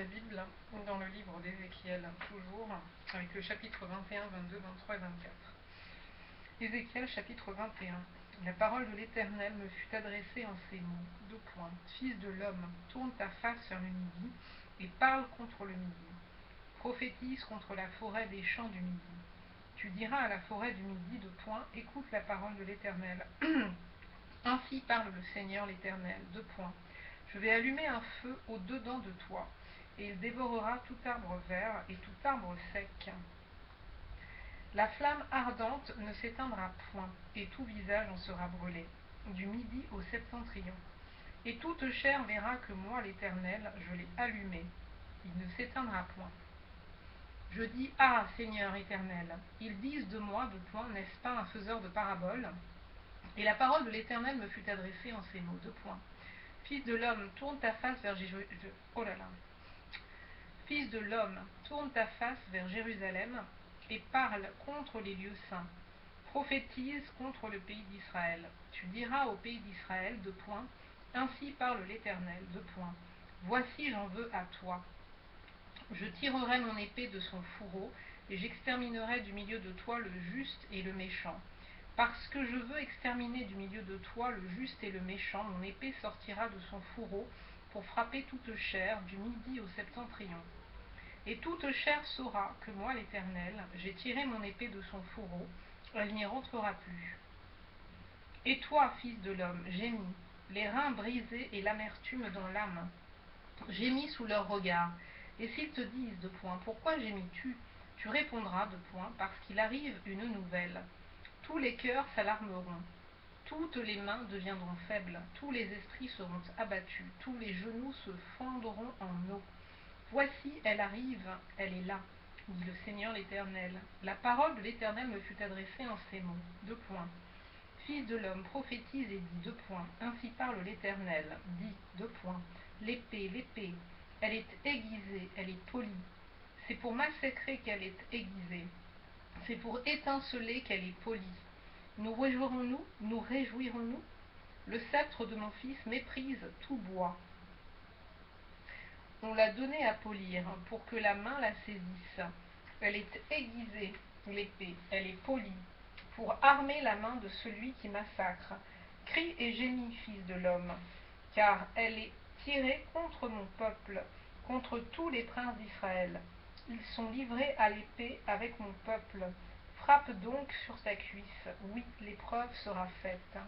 la Bible, dans le livre d'Ézéchiel, toujours, avec le chapitre 21, 22, 23 et 24. Ézéchiel, chapitre 21. La parole de l'Éternel me fut adressée en ces mots. Deux points. Fils de l'homme, tourne ta face vers le midi et parle contre le midi. Prophétise contre la forêt des champs du midi. Tu diras à la forêt du midi, deux points, écoute la parole de l'Éternel. Ainsi parle le Seigneur l'Éternel, deux points. Je vais allumer un feu au-dedans de toi, et il dévorera tout arbre vert et tout arbre sec. La flamme ardente ne s'éteindra point, et tout visage en sera brûlé, du midi au septentrion. Et toute chair verra que moi, l'Éternel, je l'ai allumé, il ne s'éteindra point. Je dis, ah, Seigneur éternel, ils disent de moi, deux points, n'est-ce pas un faiseur de paraboles? Et la parole de l'Éternel me fut adressée en ces mots, deux points. Fils de l'homme, tourne ta face vers Fils de l'homme, tourne ta face vers Jérusalem et parle contre les lieux saints. Prophétise contre le pays d'Israël. Tu diras au pays d'Israël, deux points, ainsi parle l'Éternel, deux points. Voici, j'en veux à toi. Je tirerai mon épée de son fourreau et j'exterminerai du milieu de toi le juste et le méchant. Parce que je veux exterminer du milieu de toi le juste et le méchant, mon épée sortira de son fourreau pour frapper toute chair du midi au septentrion. Et toute chair saura que moi, l'Éternel, j'ai tiré mon épée de son fourreau, elle n'y rentrera plus. Et toi, fils de l'homme, gémis, les reins brisés et l'amertume dans l'âme, gémis sous leur regard. Et s'ils te disent, deux points, pourquoi gémis-tu? Tu répondras, deux points, parce qu'il arrive une nouvelle. Tous les cœurs s'alarmeront, toutes les mains deviendront faibles, tous les esprits seront abattus, tous les genoux se fondront en eau. Voici, elle arrive, elle est là, dit le Seigneur l'Éternel. La parole de l'Éternel me fut adressée en ces mots, deux points. Fils de l'homme, prophétise et dis, deux points. Ainsi parle l'Éternel, dit, deux points. L'épée, elle est aiguisée, elle est polie. C'est pour massacrer qu'elle est aiguisée. C'est pour étinceler qu'elle est polie. Nous réjouirons-nous? Le sceptre de mon fils méprise tout bois. On l'a donné à polir pour que la main la saisisse. Elle est aiguisée, l'épée, elle est polie, pour armer la main de celui qui massacre. Crie et gémis, fils de l'homme, car elle est tirée contre mon peuple, contre tous les princes d'Israël. Ils sont livrés à l'épée avec mon peuple. Frappe donc sur sa cuisse, oui, l'épreuve sera faite.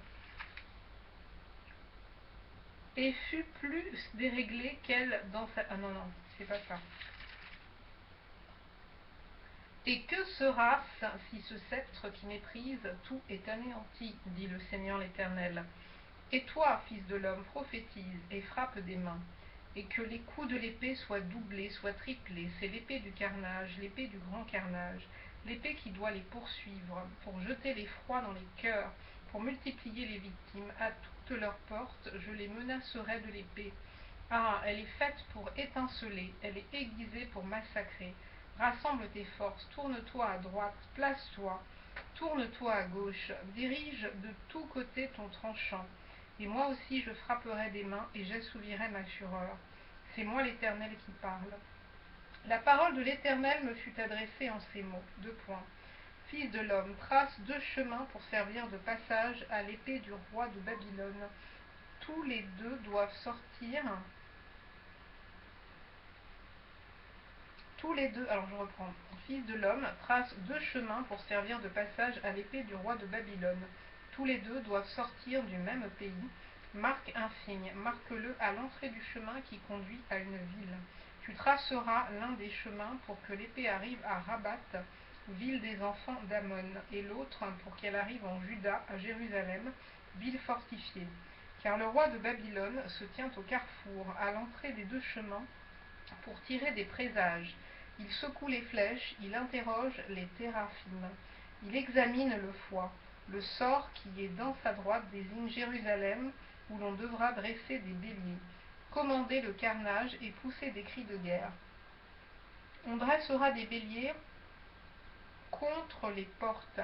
Et fut plus déréglée qu'elle dans sa... Ah non, c'est pas ça. Et que sera-ce si ce sceptre qui méprise tout est anéanti, dit le Seigneur l'Éternel. Et toi, fils de l'homme, prophétise et frappe des mains, et que les coups de l'épée soient doublés, soient triplés. C'est l'épée du carnage, l'épée du grand carnage, l'épée qui doit les poursuivre, pour jeter l'effroi dans les cœurs, pour multiplier les victimes. À toutes leurs portes, je les menacerai de l'épée. Ah, elle est faite pour étinceler, elle est aiguisée pour massacrer. Rassemble tes forces, tourne-toi à droite, place-toi, tourne-toi à gauche, dirige de tous côtés ton tranchant. Et moi aussi je frapperai des mains et j'assouvirai ma fureur. C'est moi l'Éternel qui parle. La parole de l'Éternel me fut adressée en ces mots, deux points. Fils de l'homme, trace deux chemins pour servir de passage à l'épée du roi de Babylone. Tous les deux doivent sortir. Alors je reprends. Fils de l'homme, trace deux chemins pour servir de passage à l'épée du roi de Babylone. Tous les deux doivent sortir du même pays. Marque un signe, marque-le à l'entrée du chemin qui conduit à une ville. Tu traceras l'un des chemins pour que l'épée arrive à Rabat, ville des enfants d'Ammon, et l'autre pour qu'elle arrive en Juda, à Jérusalem, ville fortifiée. Car le roi de Babylone se tient au carrefour, à l'entrée des deux chemins, pour tirer des présages. Il secoue les flèches, il interroge les théraphim, il examine le foie. Le sort qui est dans sa droite désigne Jérusalem, où l'on devra dresser des béliers, commander le carnage et pousser des cris de guerre. On dressera des béliers contre les portes.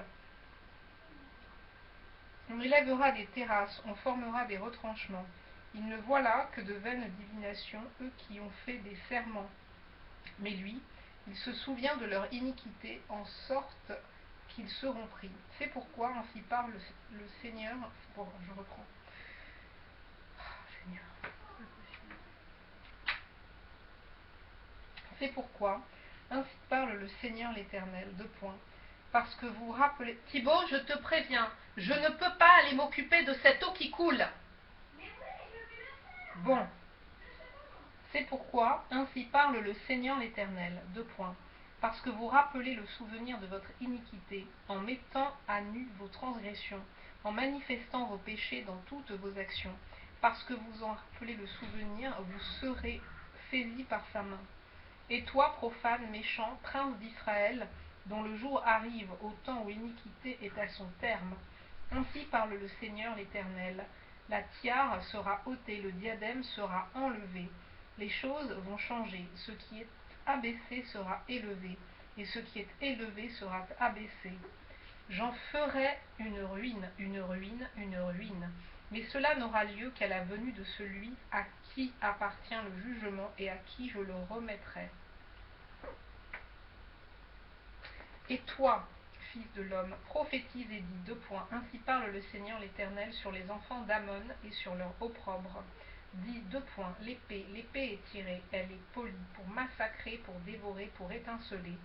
On élèvera des terrasses, on formera des retranchements. Ils ne voient là que de vaines divinations, eux qui ont fait des serments. Mais lui, il se souvient de leur iniquité, en sorte qu'ils seront pris. C'est pourquoi ainsi parle le Seigneur. Bon, je reprends. Seigneur. C'est pourquoi ainsi parle le Seigneur l'Éternel. Deux points. Parce que vous rappelez... Thibaut, je te préviens, je ne peux pas aller m'occuper de cette eau qui coule. Bon. C'est pourquoi ainsi parle le Seigneur l'Éternel. Deux points. Parce que vous rappelez le souvenir de votre iniquité, en mettant à nu vos transgressions, en manifestant vos péchés dans toutes vos actions. Parce que vous en rappelez le souvenir, vous serez saisis par sa main. Et toi, profane, méchant, prince d'Israël, dont le jour arrive au temps où l'iniquité est à son terme, ainsi parle le Seigneur l'Éternel. La tiare sera ôtée, le diadème sera enlevé. Les choses vont changer. Ce qui est abaissé sera élevé, et ce qui est élevé sera abaissé. J'en ferai une ruine, une ruine, une ruine. Mais cela n'aura lieu qu'à la venue de celui à qui appartient le jugement et à qui je le remettrai. Et toi, fils de l'homme, prophétise et dis, deux points, ainsi parle le Seigneur l'Éternel sur les enfants d'Amon et sur leur opprobre. Dis, deux points, l'épée est tirée, elle est polie, pour massacrer, pour dévorer, pour étinceler.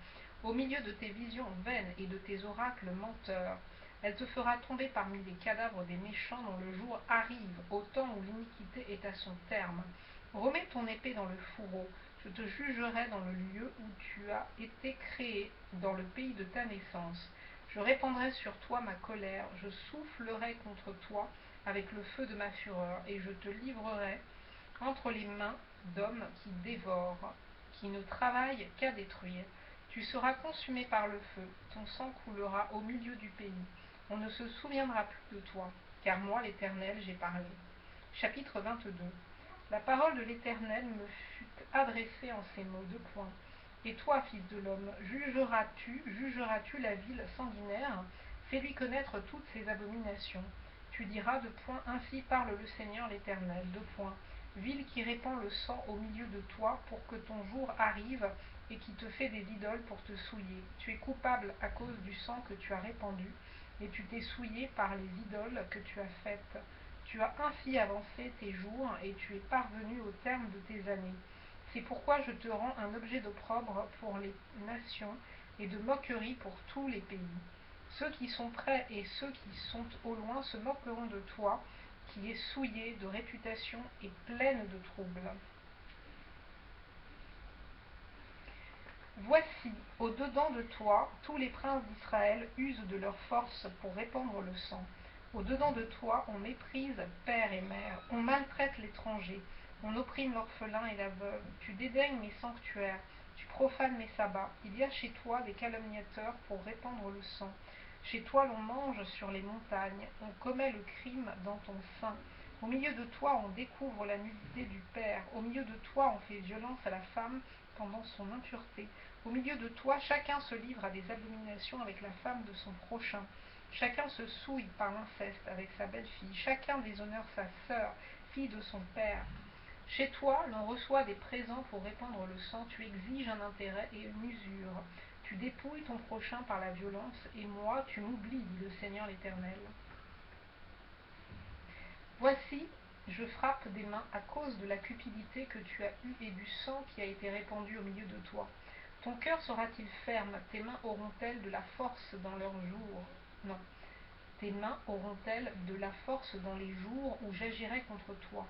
Au milieu de tes visions vaines et de tes oracles menteurs, elle te fera tomber parmi les cadavres des méchants dont le jour arrive, au temps où l'iniquité est à son terme. Remets ton épée dans le fourreau, je te jugerai dans le lieu où tu as été créé, dans le pays de ta naissance. Je répandrai sur toi ma colère, je soufflerai contre toi avec le feu de ma fureur, et je te livrerai entre les mains d'hommes qui dévorent, qui ne travaillent qu'à détruire. Tu seras consumé par le feu, ton sang coulera au milieu du pays. On ne se souviendra plus de toi, car moi, l'Éternel, j'ai parlé. Chapitre 22. La parole de l'Éternel me fut adressée en ces mots, deux points. Et toi, fils de l'homme, jugeras-tu la ville sanguinaire? Fais-lui connaître toutes ses abominations. Tu diras, deux points, ainsi parle le Seigneur l'Éternel, deux points. Ville qui répand le sang au milieu de toi pour que ton jour arrive et qui te fait des idoles pour te souiller. Tu es coupable à cause du sang que tu as répandu et tu t'es souillé par les idoles que tu as faites. Tu as ainsi avancé tes jours et tu es parvenu au terme de tes années. C'est pourquoi je te rends un objet d'opprobre pour les nations et de moquerie pour tous les pays. Ceux qui sont près et ceux qui sont au loin se moqueront de toi, qui es souillée de réputation et pleine de troubles. Voici, au-dedans de toi, tous les princes d'Israël usent de leur force pour répandre le sang. Au-dedans de toi, on méprise père et mère, on maltraite l'étranger, on opprime l'orphelin et la veuve. Tu dédaignes mes sanctuaires, tu profanes mes sabbats. Il y a chez toi des calomniateurs pour répandre le sang. Chez toi, l'on mange sur les montagnes, on commet le crime dans ton sein. Au milieu de toi, on découvre la nudité du père. Au milieu de toi, on fait violence à la femme pendant son impureté. Au milieu de toi, chacun se livre à des abominations avec la femme de son prochain. Chacun se souille par l'inceste avec sa belle-fille. Chacun déshonore sa sœur, fille de son père. Chez toi, l'on reçoit des présents pour répandre le sang. Tu exiges un intérêt et une usure. Tu dépouilles ton prochain par la violence, et moi, tu m'oublies, dit le Seigneur l'Éternel. Voici, je frappe des mains à cause de la cupidité que tu as eue et du sang qui a été répandu au milieu de toi. Ton cœur sera-t-il ferme? Tes mains auront-elles de la force dans leurs jours? Non. Tes mains auront-elles de la force dans les jours où j'agirai contre toi?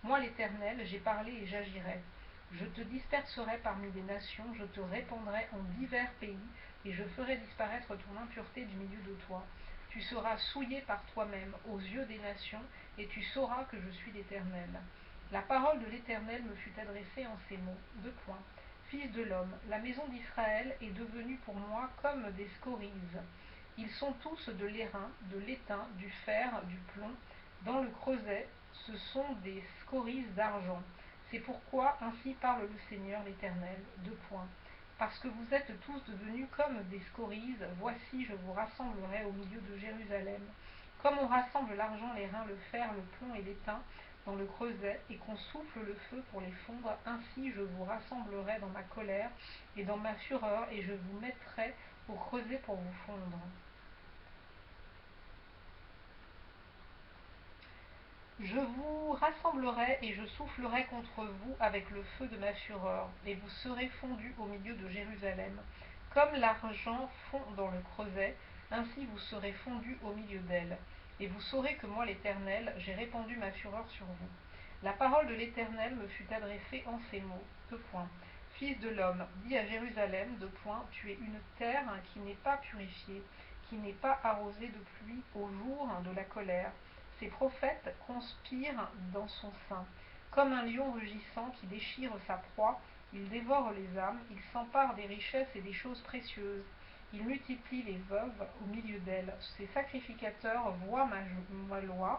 Moi, l'Éternel, j'ai parlé et j'agirai. Je te disperserai parmi les nations, je te répandrai en divers pays, et je ferai disparaître ton impureté du milieu de toi. Tu seras souillé par toi-même aux yeux des nations, et tu sauras que je suis l'Éternel. La parole de l'Éternel me fut adressée en ces mots. Deux points. Fils de l'homme, la maison d'Israël est devenue pour moi comme des scories. Ils sont tous de l'airain, de l'étain, du fer, du plomb. Dans le creuset, ce sont des scories d'argent. C'est pourquoi ainsi parle le Seigneur l'Éternel. Deux points. Parce que vous êtes tous devenus comme des scories, voici je vous rassemblerai au milieu de Jérusalem. Comme on rassemble l'argent, l'airain, le fer, le plomb et l'étain dans le creuset, et qu'on souffle le feu pour les fondre. Ainsi je vous rassemblerai dans ma colère et dans ma fureur, et je vous mettrai au creuset pour vous fondre. Je vous rassemblerai et je soufflerai contre vous avec le feu de ma fureur, et vous serez fondus au milieu de Jérusalem. Comme l'argent fond dans le creuset, ainsi vous serez fondus au milieu d'elle. Et vous saurez que moi, l'Éternel, j'ai répandu ma fureur sur vous. La parole de l'Éternel me fut adressée en ces mots. Fils de l'homme, dis à Jérusalem, tu es une terre qui n'est pas purifiée, qui n'est pas arrosée de pluie au jour de la colère. Ses prophètes conspirent dans son sein. Comme un lion rugissant qui déchire sa proie, il dévore les âmes, il s'empare des richesses et des choses précieuses. Il multiplie les veuves au milieu d'elles. Ses sacrificateurs voient ma loi,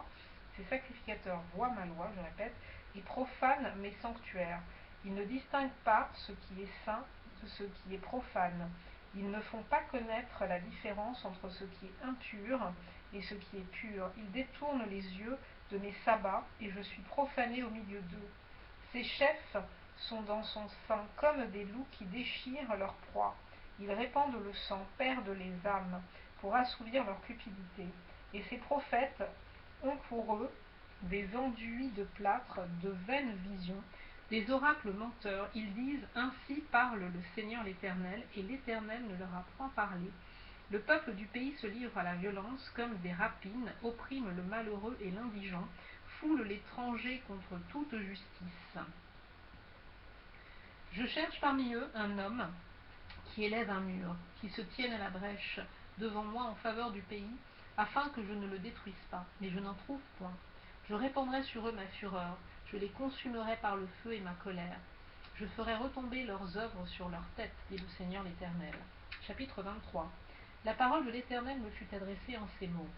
je répète, et profanent mes sanctuaires. Ils ne distinguent pas ce qui est saint de ce qui est profane. Ils ne font pas connaître la différence entre ce qui est impur et ce qui est pur. Ils détournent les yeux de mes sabbats, et je suis profané au milieu d'eux. Ses chefs sont dans son sein comme des loups qui déchirent leur proie. Ils répandent le sang, perdent les âmes, pour assouvir leur cupidité. Et ces prophètes ont pour eux des enduits de plâtre, de vaines visions, des oracles menteurs. Ils disent « Ainsi parle le Seigneur l'Éternel », et l'Éternel ne leur a point parlé. Le peuple du pays se livre à la violence comme des rapines, opprime le malheureux et l'indigent, foule l'étranger contre toute justice. Je cherche parmi eux un homme qui élève un mur, qui se tienne à la brèche devant moi en faveur du pays, afin que je ne le détruise pas, mais je n'en trouve point. Je répandrai sur eux ma fureur, je les consumerai par le feu et ma colère. Je ferai retomber leurs œuvres sur leurs têtes, dit le Seigneur l'Éternel. Chapitre 23. La parole de l'Éternel me fut adressée en ces mots.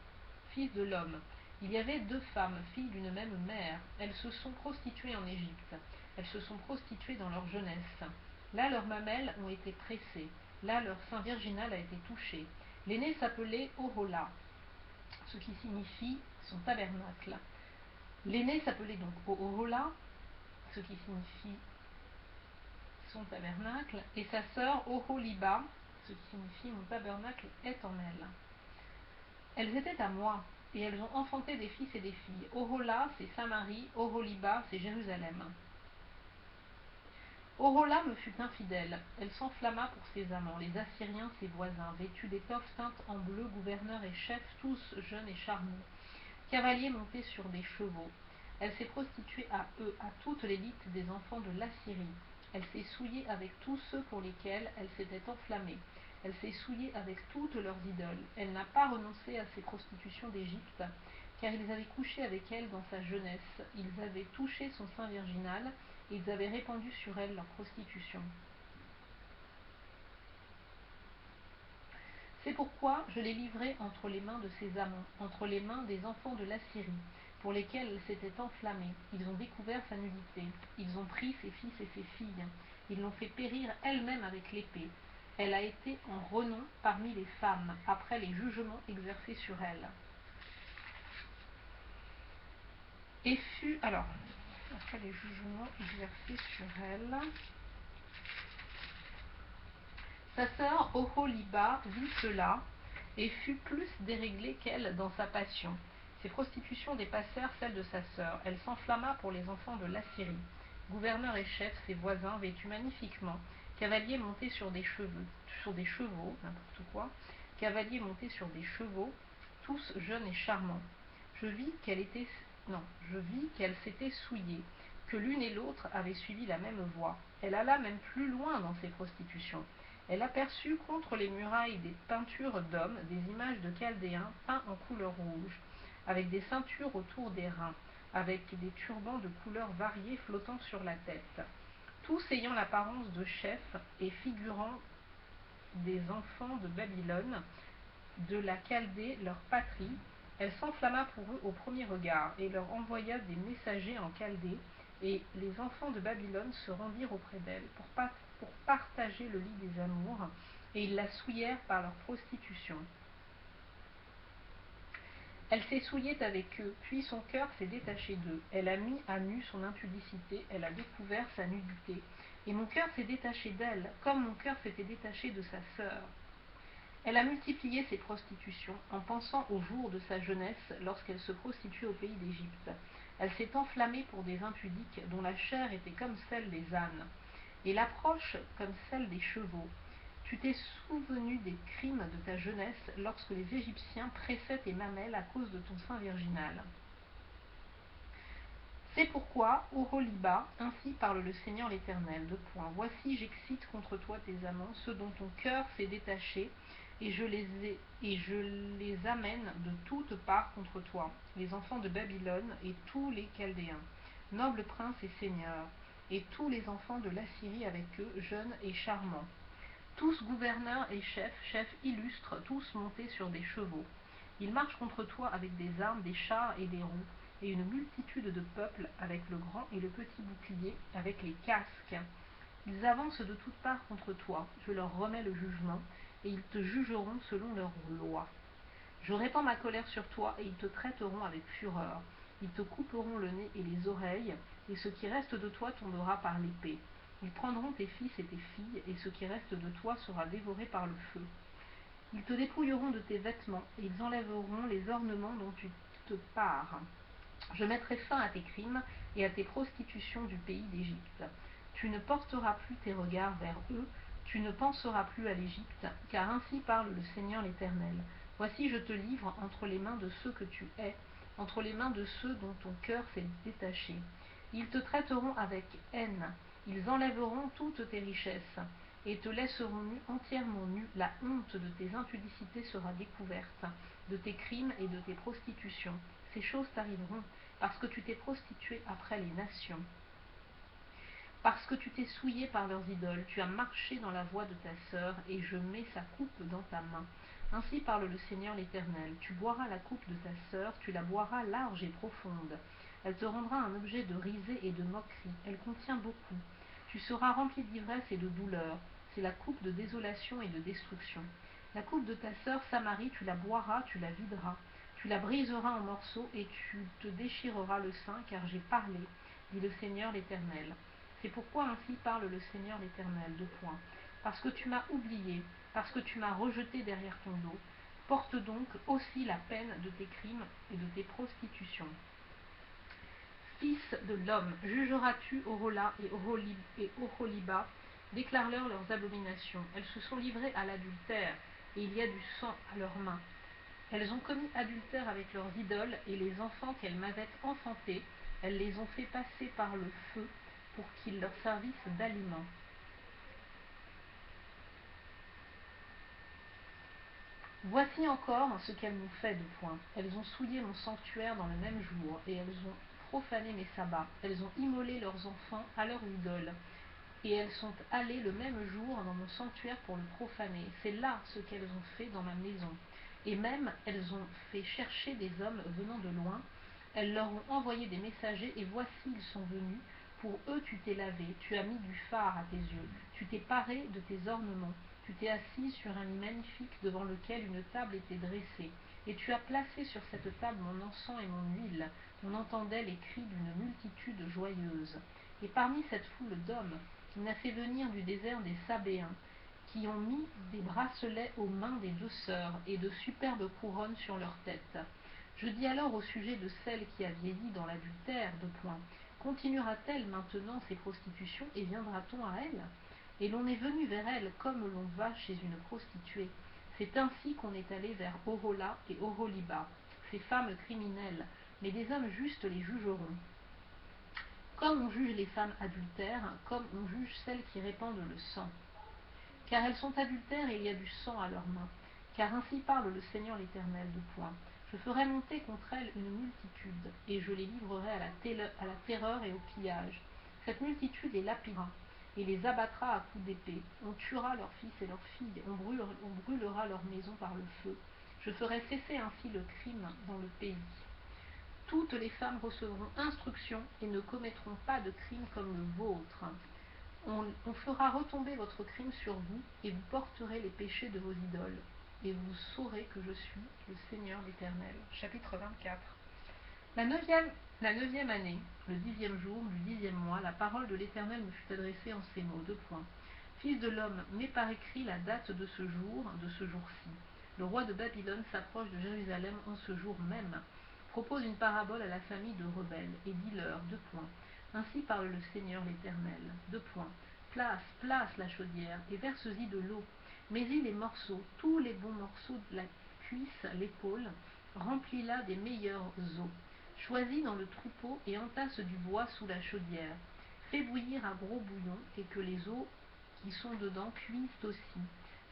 Fils de l'homme, il y avait 2 femmes, filles d'une même mère. Elles se sont prostituées en Égypte. Elles se sont prostituées dans leur jeunesse. Là, leurs mamelles ont été pressées. Là, leur sein virginal a été touché. L'aînée s'appelait Ohola, ce qui signifie son tabernacle. L'aînée s'appelait donc Ohola, ce qui signifie son tabernacle, et sa sœur Oholiba, ce qui signifie mon tabernacle est en elle. Elles étaient à moi, et elles ont enfanté des fils et des filles. Ohola, c'est Samarie, Oholiba, c'est Jérusalem. Ohola me fut infidèle, elle s'enflamma pour ses amants, les Assyriens ses voisins, vêtus d'étoffes teintes en bleu, gouverneurs et chefs, tous jeunes et charmants, cavaliers montés sur des chevaux. Elle s'est prostituée à eux, à toute l'élite des enfants de l'Assyrie. Elle s'est souillée avec tous ceux pour lesquels elle s'était enflammée. Elle s'est souillée avec toutes leurs idoles. Elle n'a pas renoncé à ses prostitutions d'Égypte, car ils avaient couché avec elle dans sa jeunesse. Ils avaient touché son sein virginal, et ils avaient répandu sur elle leur prostitution. C'est pourquoi je l'ai livrée entre les mains de ses amants, entre les mains des enfants de l'Assyrie, pour lesquels elle s'était enflammée. Ils ont découvert sa nudité. Ils ont pris ses fils et ses filles. Ils l'ont fait périr elle-même avec l'épée. Elle a été en renom parmi les femmes, après les jugements exercés sur elle. Après les jugements exercés sur elle, sa sœur Oholiba vit cela et fut plus déréglée qu'elle dans sa passion. Ses prostitutions dépassèrent celles de sa sœur. Elle s'enflamma pour les enfants de l'Assyrie. Gouverneurs et chefs, ses voisins, vêtus magnifiquement, cavaliers montés sur des chevaux, n'importe quoi, cavaliers montés sur des chevaux, tous jeunes et charmants. Je vis qu'elle s'était souillée, que l'une et l'autre avaient suivi la même voie. Elle alla même plus loin dans ses prostitutions. Elle aperçut contre les murailles des peintures d'hommes, des images de Chaldéens peints en couleur rouge, avec des ceintures autour des reins, avec des turbans de couleurs variées flottant sur la tête, tous ayant l'apparence de chefs et figurant des enfants de Babylone, de la Chaldée, leur patrie. Elle s'enflamma pour eux au premier regard, et leur envoya des messagers en Chaldée, et les enfants de Babylone se rendirent auprès d'elle pour partager le lit des amours, et ils la souillèrent par leur prostitution. Elle s'est souillée avec eux, puis son cœur s'est détaché d'eux. Elle a mis à nu son impudicité, elle a découvert sa nudité. Et mon cœur s'est détaché d'elle, comme mon cœur s'était détaché de sa sœur. Elle a multiplié ses prostitutions, en pensant au jour de sa jeunesse, lorsqu'elle se prostituait au pays d'Égypte. Elle s'est enflammée pour des impudiques, dont la chair était comme celle des ânes, et l'approche comme celle des chevaux. Tu t'es souvenu des crimes de ta jeunesse, lorsque les Égyptiens pressaient tes mamelles à cause de ton sein virginal. C'est pourquoi, Oholiba, ainsi parle le Seigneur l'Éternel, voici j'excite contre toi tes amants, ceux dont ton cœur s'est détaché, et je les amène de toutes parts contre toi, les enfants de Babylone et tous les Chaldéens, nobles princes et seigneurs, et tous les enfants de l'Assyrie avec eux, jeunes et charmants. Tous gouverneurs et chefs illustres, tous montés sur des chevaux. Ils marchent contre toi avec des armes, des chars et des roues, et une multitude de peuples avec le grand et le petit bouclier, avec les casques. Ils avancent de toutes parts contre toi, je leur remets le jugement, et ils te jugeront selon leurs lois. Je répands ma colère sur toi, et ils te traiteront avec fureur. Ils te couperont le nez et les oreilles, et ce qui reste de toi tombera par l'épée. Ils prendront tes fils et tes filles, et ce qui reste de toi sera dévoré par le feu. Ils te dépouilleront de tes vêtements, et ils enlèveront les ornements dont tu te pares. Je mettrai fin à tes crimes et à tes prostitutions du pays d'Égypte. Tu ne porteras plus tes regards vers eux, tu ne penseras plus à l'Égypte, car ainsi parle le Seigneur l'Éternel. Voici je te livre entre les mains de ceux que tu hais, entre les mains de ceux dont ton cœur s'est détaché. Ils te traiteront avec haine, ils enlèveront toutes tes richesses, et te laisseront entièrement nu. La honte de tes impudicités sera découverte, de tes crimes et de tes prostitutions. Ces choses t'arriveront, parce que tu t'es prostitué après les nations. Parce que tu t'es souillé par leurs idoles, tu as marché dans la voie de ta sœur, et je mets sa coupe dans ta main. Ainsi parle le Seigneur l'Éternel. Tu boiras la coupe de ta sœur, tu la boiras large et profonde. Elle te rendra un objet de risée et de moquerie. Elle contient beaucoup. Tu seras rempli d'ivresse et de douleur. C'est la coupe de désolation et de destruction. La coupe de ta sœur Samarie, tu la boiras, tu la videras. Tu la briseras en morceaux et tu te déchireras le sein, car j'ai parlé, dit le Seigneur l'Éternel. C'est pourquoi ainsi parle le Seigneur l'Éternel, parce que tu m'as oublié, parce que tu m'as rejeté derrière ton dos. Porte donc aussi la peine de tes crimes et de tes prostitutions. Fils de l'homme, jugeras-tu Ohola et Oholiba, déclare-leur leurs abominations. Elles se sont livrées à l'adultère, et il y a du sang à leurs mains. Elles ont commis adultère avec leurs idoles, et les enfants qu'elles m'avaient enfantés, elles les ont fait passer par le feu, pour qu'ils leur servissent d'aliment. Voici encore ce qu'elles m'ont fait de point. Elles ont souillé mon sanctuaire dans le même jour, et elles ont profané mes sabbats. Elles ont immolé leurs enfants à leurs idoles, et elles sont allées le même jour dans mon sanctuaire pour le profaner. C'est là ce qu'elles ont fait dans ma maison. Et même elles ont fait chercher des hommes venant de loin. Elles leur ont envoyé des messagers, et voici ils sont venus. Pour eux tu t'es lavé, tu as mis du fard à tes yeux, tu t'es paré de tes ornements, tu t'es assis sur un lit magnifique devant lequel une table était dressée, et tu as placé sur cette table mon encens et mon huile. On entendait les cris d'une multitude joyeuse. Et parmi cette foule d'hommes, il a fait venir du désert des Sabéens, qui ont mis des bracelets aux mains des deux sœurs et de superbes couronnes sur leurs têtes. Je dis alors au sujet de celle qui a vieilli dans l'adultère, continuera-t-elle maintenant ses prostitutions et viendra-t-on à elle? Et l'on est venu vers elle comme l'on va chez une prostituée. C'est ainsi qu'on est allé vers Ohola et Oholiba, ces femmes criminelles, mais des hommes justes les jugeront. Comme on juge les femmes adultères, comme on juge celles qui répandent le sang. Car elles sont adultères et il y a du sang à leurs mains. Car ainsi parle le Seigneur l'Éternel, Je ferai monter contre elles une multitude, et je les livrerai à la terreur et au pillage. Cette multitude les lapidera, et les abattra à coups d'épée. On tuera leurs fils et leurs filles, on brûlera leurs maisons par le feu. Je ferai cesser ainsi le crime dans le pays. Toutes les femmes recevront instruction et ne commettront pas de crime comme le vôtre. On fera retomber votre crime sur vous, et vous porterez les péchés de vos idoles. et vous saurez que je suis le Seigneur l'Éternel. Chapitre 24. La neuvième année, le 10e jour du 10e mois, la parole de l'Éternel me fut adressée en ces mots, 2 points. Fils de l'homme, mets par écrit la date de ce jour-ci. Le roi de Babylone s'approche de Jérusalem en ce jour même. Propose une parabole à la famille de rebelles et dis-leur, 2 points. Ainsi parle le Seigneur l'Éternel, 2 points. Place la chaudière et verse-y de l'eau. Mets-y les morceaux, tous les bons morceaux de la cuisse, l'épaule, remplis-la des meilleurs os. Choisis dans le troupeau et entasse du bois sous la chaudière. Fais bouillir un gros bouillon et que les os qui sont dedans cuisent aussi.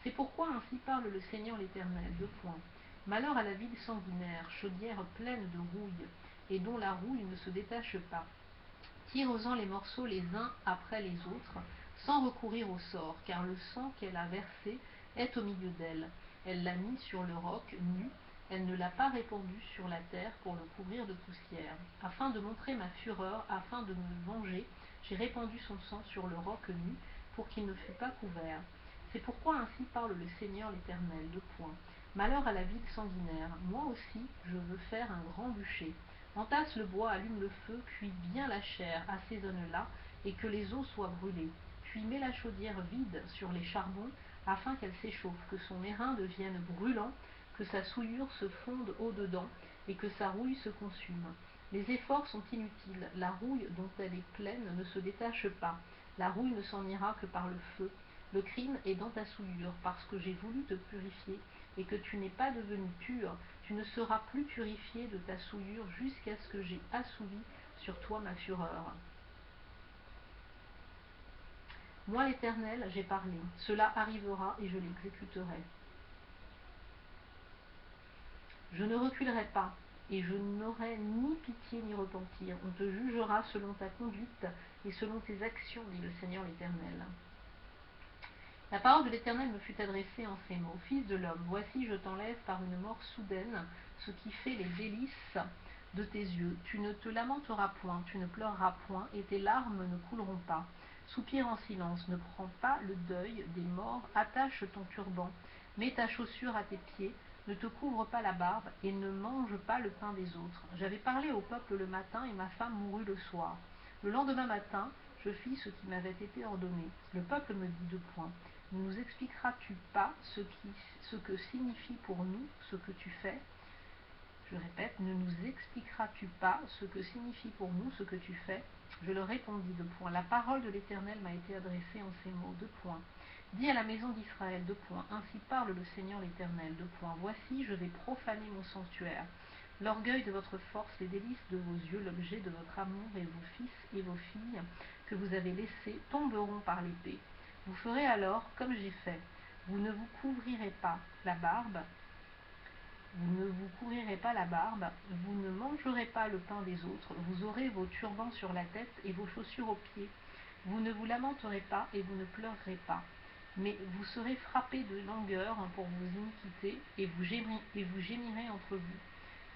C'est pourquoi ainsi parle le Seigneur l'Éternel, 2 points. Malheur à la ville sanguinaire, chaudière pleine de rouille, et dont la rouille ne se détache pas. Tire-en les morceaux les uns après les autres, sans recourir au sort, car le sang qu'elle a versé est au milieu d'elle. Elle l'a mis sur le roc nu, elle ne l'a pas répandu sur la terre pour le couvrir de poussière. Afin de montrer ma fureur, afin de me venger, j'ai répandu son sang sur le roc nu, pour qu'il ne fût pas couvert. C'est pourquoi ainsi parle le Seigneur l'Éternel, 2 points. Malheur à la ville sanguinaire, moi aussi je veux faire un grand bûcher. Entasse le bois, allume le feu, cuis bien la chair, assaisonne-la, et que les os soient brûlés. Puis mets la chaudière vide sur les charbons, afin qu'elle s'échauffe, que son airain devienne brûlant, que sa souillure se fonde au-dedans, et que sa rouille se consume. Les efforts sont inutiles, la rouille dont elle est pleine ne se détache pas, la rouille ne s'en ira que par le feu. Le crime est dans ta souillure, parce que j'ai voulu te purifier, et que tu n'es pas devenu pur, tu ne seras plus purifié de ta souillure jusqu'à ce que j'ai assouvi sur toi ma fureur. Moi l'Éternel, j'ai parlé, cela arrivera et je l'exécuterai. Je ne reculerai pas, et je n'aurai ni pitié ni repentir. On te jugera selon ta conduite et selon tes actions, dit le Seigneur l'Éternel. La parole de l'Éternel me fut adressée en ces mots. Fils de l'homme, voici je t'enlève par une mort soudaine, ce qui fait les délices de tes yeux. Tu ne te lamenteras point, tu ne pleureras point, et tes larmes ne couleront pas. Soupire en silence, ne prends pas le deuil des morts, attache ton turban, mets ta chaussure à tes pieds, ne te couvre pas la barbe, et ne mange pas le pain des autres. J'avais parlé au peuple le matin, et ma femme mourut le soir. Le lendemain matin, je fis ce qui m'avait été ordonné. Le peuple me dit 2 points. Ne nous expliqueras-tu pas ce que signifie pour nous ce que tu fais? Je répète, ne nous expliqueras-tu pas ce que signifie pour nous ce que tu fais? Je leur répondis 2 points. La parole de l'Éternel m'a été adressée en ces mots, 2 points. Dis à la maison d'Israël, 2 points. Ainsi parle le Seigneur l'Éternel, 2 points. Voici, je vais profaner mon sanctuaire. L'orgueil de votre force, les délices de vos yeux, l'objet de votre amour, et vos fils et vos filles que vous avez laissés tomberont par l'épée. Vous ferez alors comme j'ai fait. Vous ne vous couvrirez pas la barbe, vous ne mangerez pas le pain des autres, vous aurez vos turbans sur la tête et vos chaussures aux pieds. Vous ne vous lamenterez pas et vous ne pleurerez pas. Mais vous serez frappés de langueur pour vos iniquités et vous gémirez entre vous.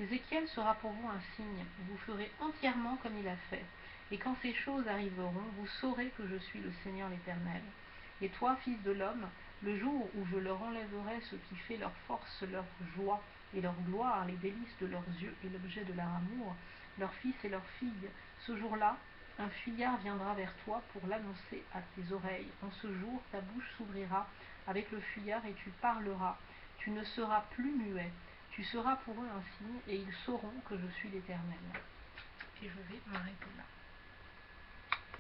Ézéchiel sera pour vous un signe, vous ferez entièrement comme il a fait. Et quand ces choses arriveront, vous saurez que je suis le Seigneur l'Éternel. Et toi, fils de l'homme, le jour où je leur enlèverai ce qui fait leur force, leur joie et leur gloire, les délices de leurs yeux et l'objet de leur amour, leurs fils et leurs filles, ce jour-là, un fuyard viendra vers toi pour l'annoncer à tes oreilles. En ce jour, ta bouche s'ouvrira avec le fuyard et tu parleras. Tu ne seras plus muet. Tu seras pour eux un signe et ils sauront que je suis l'Éternel. Et je vais m'arrêter là.